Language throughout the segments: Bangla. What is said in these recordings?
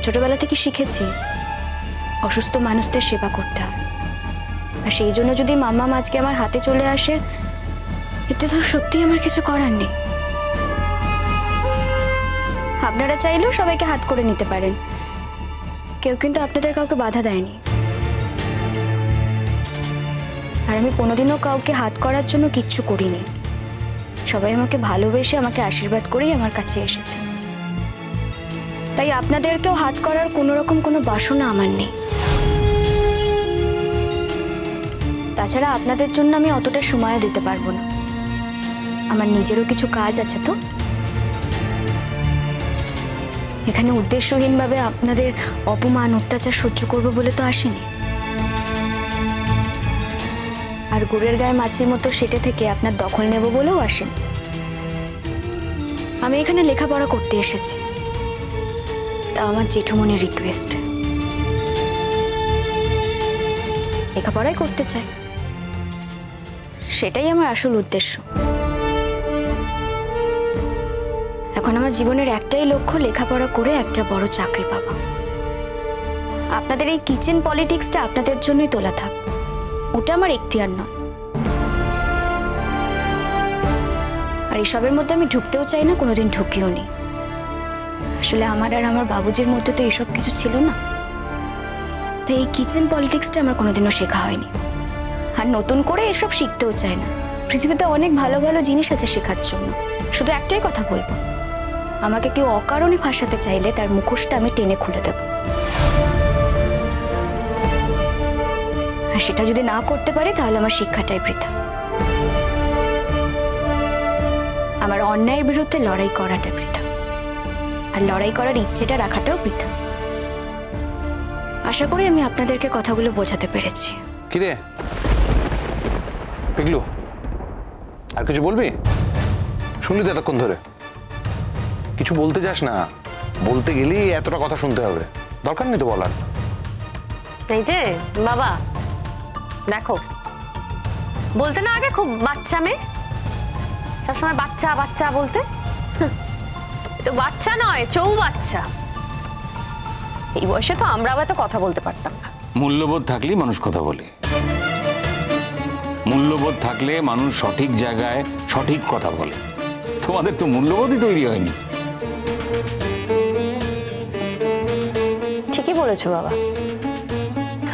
ছোটবেলা থেকে শিখেছি অসুস্থ মানুষদের সেবা করতে হয়। আর সেই জন্য যদি মাম্মাম আজকে আমার হাতে চলে আসে, এতে তো সত্যি আমার কিছু করার নেই। আপনারা চাইলেও সবাইকে হাত করে নিতে পারেন, কেউ কিন্তু আপনাদের কাউকে বাধা দেয়নি। আর আমি কোনোদিনও কাউকে হাত করার জন্য কিচ্ছু করিনি। সবাই আমাকে ভালোবেসে আমাকে আশীর্বাদ করেই আমার কাছে এসেছে। তাই আপনাদেরকেও হাত করার কোনো রকম কোনো বাসনা আমার নেই। তাছাড়া আপনাদের জন্য আমি অতটা সময়ও দিতে পারবো না, আমার নিজেরও কিছু কাজ আছে। তো এখানে উদ্দেশ্যহীনভাবে আপনাদের অপমান অত্যাচার সহ্য করবো বলে তো আসিনি। আর গুড়ের গায়ে মাছির মতো সেটে থেকে আপনার দখল নেব বলেও আসেন। আমি এখানে লেখাপড়া করতে এসেছি, তা আমার জেঠুমনির রিকোয়েস্ট। লেখাপড়াই করতে চাই, সেটাই আমার আসল উদ্দেশ্য। এখন আমার জীবনের একটাই লক্ষ্য, লেখাপড়া করে একটা বড় চাকরি পাওয়া। আপনাদের এই কিচেন পলিটিক্সটা আপনাদের জন্যই তোলা থাক, ওটা আমার এখতিয়ার নয়। আর এসবের মধ্যে আমি ঢুকতেও চাই না, কোনোদিন ঢুকিও নি। আসলে আমার আর আমার বাবুজির মধ্যে তো এসব কিছু ছিল না, তাই এই কিচেন পলিটিক্সটা আমার কোনোদিনও শেখা হয়নি। আর নতুন করে এসব শিখতেও চাই না। পৃথিবীতে অনেক ভালো ভালো জিনিস আছে শেখার জন্য। শুধু একটাই কথা বলবো, আমাকে কেউ অকারণে ফাঁসাতে চাইলে তার মুখোশটা আমি টেনে খুলে দেব। আর সেটা যদি না করতে পারি তাহলে আমার শিক্ষাটাই বৃথা। আমার অন্যায়ের বিরুদ্ধে লড়াই করাটা বৃথা, আর লড়াই করার ইচ্ছেটা রাখাটাও বৃথা। আশা করি আমি আপনাদেরকে কথাগুলো বোঝাতে পেরেছি। কিরে পিগলু, আর কিছু বলবি? শুনলি তো এতক্ষণ ধরে, কিছু বলতে যাস না। বলতে গেলেই এতটা কথা শুনতে হবে, দরকার নেই তো বলার। এই যে বাবা দেখো, বলতে না আগে খুব বাচ্চা মেয়ে, সবসময় বাচ্চা বাচ্চা বলতে। তো বাচ্চা নয়, চৌবাচ্চা। এই বয়সে তো আমরা আবার তো কথা বলতে পারতাম না। মূল্যবোধ থাকলেই মানুষ কথা বলে, মূল্যবোধ থাকলে মানুষ সঠিক জায়গায় সঠিক কথা বলে। তোমাদের তো মূল্যবোধই তৈরি হয়নি। ঠিকই বলেছো বাবা,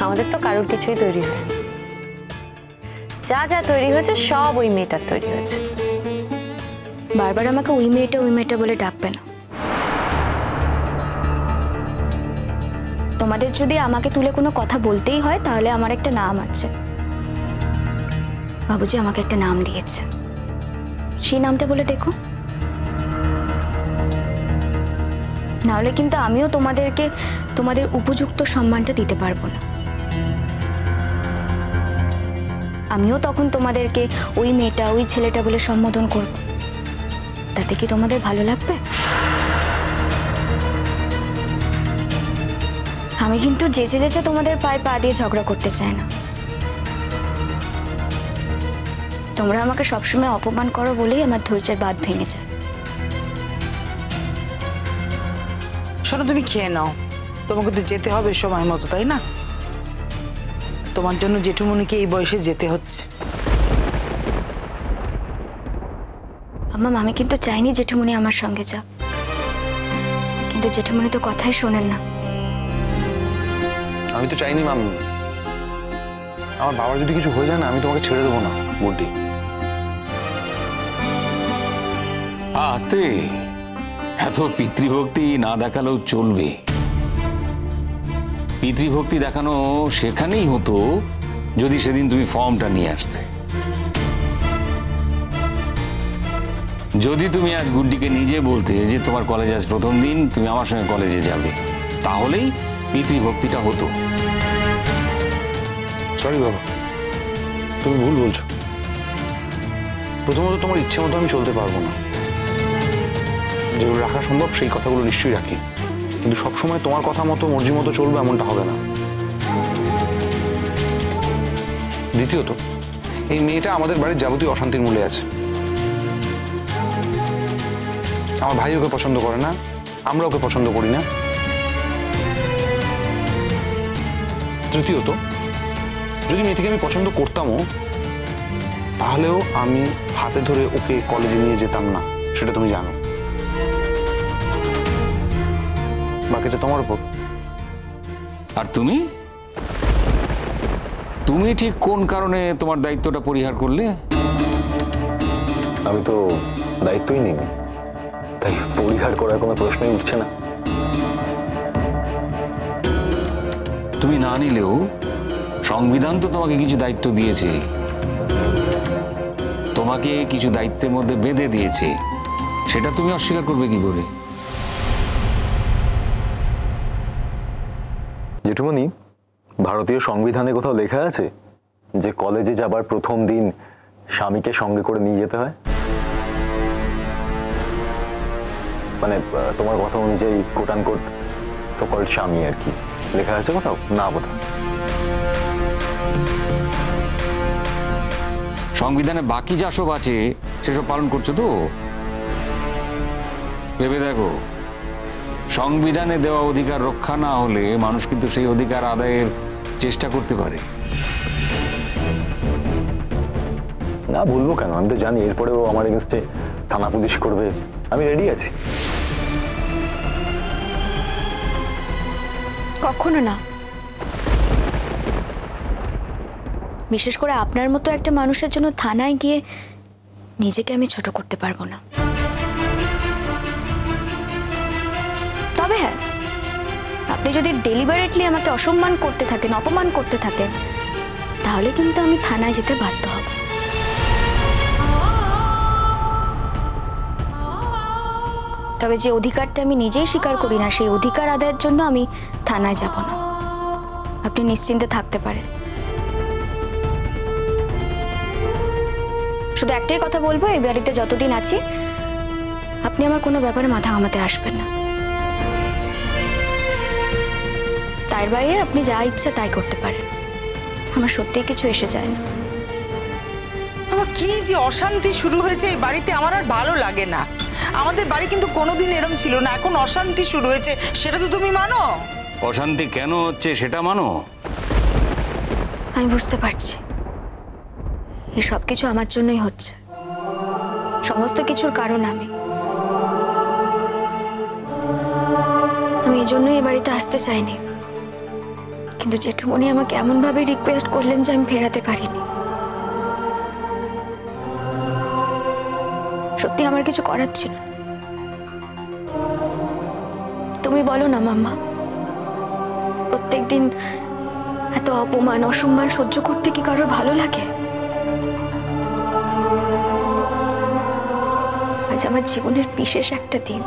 আমাদের তো কারোর কিছুই তৈরি হয়নি। যা যা তৈরি হয়েছে সব ওই মেয়েটার তৈরি হয়েছে। বারবার আমাকে ওই মেয়েটা বলে ডাকবে না। তোমাদের যদি আমাকে তুলে কোনো কথা বলতেই হয় তাহলে আমার একটা নাম আছে। বাবুজি আমাকে একটা নাম দিয়েছে, সেই নামটা বলে দেখো। নাহলে কিন্তু আমিও তোমাদেরকে তোমাদের উপযুক্ত সম্মানটা দিতে পারবো না। আমিও তখন তোমাদেরকে ওই মেয়েটা ওই ছেলেটা বলে সম্বোধন করব। তাতে কি তোমাদের ভালো লাগবে? আমি কিন্তু যেচে যেচে তোমাদের পায়ে পা দিয়ে ঝগড়া করতে চাই না। তোমরা আমাকে সবসময় অপমান করো বলেই আমার ধৈর্যের বাঁধ ভেঙে যায়। শোনো, তুমি খেয়ে নাও, তোমাকে তো যেতে হবে সময় মতো, তাই না? তোমার জন্য জেঠুমনিকে এই বয়সে যেতে হচ্ছে। আম্মা, আমি কিন্তু চাইনি জেঠুমনি আমার সঙ্গে যাক, কিন্তু জেঠুমনি তো কথাই শোনেন না। আমি তো চাইনি মাম, আমার বাবার যদি কিছু হয়ে যায় না, আমি তোমাকে ছেড়ে দেবো না বুড্ডি। আস্তে, এত পিতৃভক্তি না দেখালেও চলবে। পিতৃভক্তি দেখানো সেখানেই হতো যদি সেদিন তুমি ফর্মটা নিয়ে আসতে। যদি তুমি আজ গুড্ডিকে নিজে বলতে যে তোমার কলেজ আজ প্রথম দিন, তুমি আমার সঙ্গে কলেজে যাবে, তাহলেই পিতৃভক্তিটা হতো। সরি বাবা, তুমি ভুল বলছো। প্রথমত তোমার ইচ্ছে মতো আমি চলতে পারবো না। যেগুলো রাখা সম্ভব সেই কথাগুলো নিশ্চয়ই রাখি, কিন্তু সবসময় তোমার কথা মতো মর্জি মতো চলবে এমনটা হবে না। দ্বিতীয়ত, এই মেয়েটা আমাদের বাড়ির যাবতীয় অশান্তির মূলে আছে। আমার ভাই ওকে পছন্দ করে না, আমরা ওকে পছন্দ করি না। তৃতীয়ত, যদি মেয়েটিকে আমি পছন্দ করতামও, তাহলেও আমি হাতে ধরে ওকে কলেজে নিয়ে যেতাম না, সেটা তুমি জানো। বাকিটা তোমার উপর। আর তুমি তুমি ঠিক কোন কারণে তোমার দায়িত্বটা পরিহার করলে? আমি তো দায়িত্বই নিইনি, তাই পরিহার করার কোনো প্রশ্নই উঠছে না। তুমি না নিলেও সংবিধান তো তোমাকে কিছু দায়িত্ব দিয়েছে, তোমাকে কিছু দায়িত্বের মধ্যে বেঁধে দিয়েছে, সেটা তুমি অস্বীকার করবে কি করে? জেঠুমনি, ভারতীয় সংবিধানে কোথাও লেখা আছে যে কলেজে যাবার প্রথম দিন স্বামীকে সঙ্গে করে নিয়ে যেতে হয়? মানে তোমার কথা অনুযায়ী কোট অ্যান্ড কোট সকল স্বামী আর কি, লেখা আছে কোথাও? না কোথাও। সংবিধানে বাকি যা সব আছে সেসব পালন করছো তো? ভেবে দেখো, সংবিধানে দেওয়া অধিকার রক্ষা না হলে মানুষ কিন্তু সেই অধিকার আদায়ের চেষ্টা করতে পারে। না বলবো কেন, আমি তো জানি এরপরেও আমার এগেনস্টে থানা পুলিশ করবে, আমি রেডি আছি। কখনো না। বিশেষ করে আপনার মতো একটা মানুষের জন্য থানায় গিয়ে নিজেকে আমি ছোট করতে পারবো না। তবে হ্যাঁ, আপনি যদি ডেলিবারেটলি আমাকে অসম্মান করতে থাকেন, অপমান করতে থাকেন, তাহলে কিন্তু আমি থানায় যেতে বাধ্য হব। তবে যে অধিকারটা আমি নিজেই স্বীকার করি না, সেই অধিকার আদায়ের জন্য আমি থানায় যাব না। আপনি নিশ্চিন্তে থাকতে পারেন। শুধু একটাই কথা বলবো, এই বাড়িতে যতদিন আছি আপনি আমার কোনো ব্যাপারে মাথা ঘামাতে আসবেন না। তার বাইরে আপনি যা ইচ্ছা তাই করতে পারেন, আমার সত্যিই কিছু এসে যায় না। আমার কি যে অশান্তি শুরু হয়েছে এই বাড়িতে, আমার আর ভালো লাগে না। আমাদের বাড়ি কিন্তু কোনোদিন এরম ছিল না, এখন অশান্তি শুরু হয়েছে, সেটা তো তুমি মানো। অশান্তি কেন হচ্ছে সেটা মানো। আমি বুঝতে পারছি এই সব কিছু আমার জন্যই হচ্ছে, সমস্ত কিছুর কারণ আমি এই জন্যই এই বাড়িতে আসতে চাইনি। কিন্তু জেঠুমণি আমাকে এমনভাবে রিকোয়েস্ট করলেন যে আমি ফেরাতে পারিনি। সত্যি আমার কিছু করার ছিল। তুমি বলো না মাম্মা, প্রত্যেকদিন এত অপমান অসম্মান সহ্য করতে কি কারোর ভালো লাগে? আজ আমার জীবনের বিশেষ একটা দিন,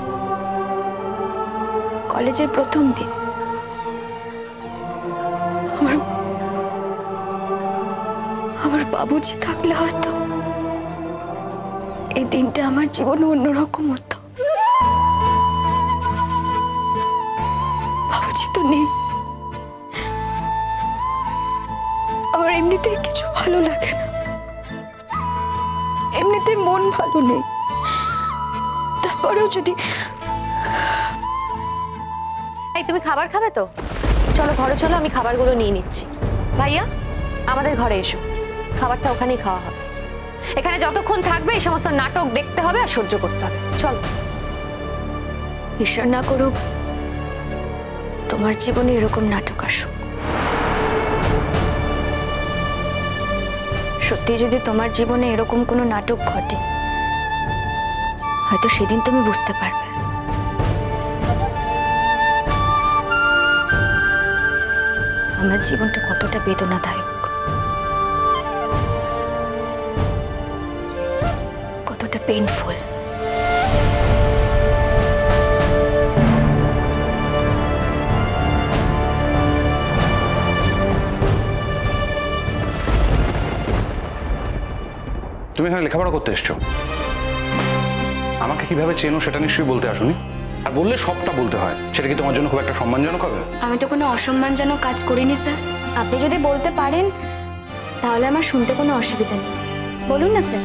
কলেজের প্রথম দিন। আমার বাবুজি থাকলে হয়তো এই দিনটা আমার জীবনে অন্যরকম হতো। বাবুজি তো নেই, আমার এমনিতেই কিছু ভালো লাগে না, এমনিতে মন ভালো নেই। তারপরেও যদি এই তুমি খাবার খাবে তো? চলো ঘরে চলো, আমি খাবারগুলো নিয়ে নিচ্ছি। ভাইয়া আমাদের ঘরে এসো, খাবারটা ওখানেই খাওয়া হবে। এখানে যতক্ষণ থাকবে এই সমস্ত নাটক দেখতে হবে আর সহ্য করতে হবে। চলো। ঈশ্বর না করুক তোমার জীবনে এরকম নাটক আসুক। সত্যি যদি তোমার জীবনে এরকম কোনো নাটক ঘটে, হয়তো সেদিন তুমি বুঝতে পারবে আমার জীবনটা কতটা বেদনাদায়ক, কতটা পেইনফুল। তুমি এখানে লেখাপড়া করতে এসছো, আমাকে কিভাবে চেনো সেটা নিশ্চয়ই বলতে আসোনি। আর বললে সবটা বলতে হয়, সেটা কি তোমার জন্য খুব একটা সম্মানজনক হবে? আমি তো কোনো অসম্মানজনক কাজ করিনি স্যার। আপনি যদি বলতে পারেন তাহলে আমার শুনতে কোনো অসুবিধা নেই, বলুন না স্যার।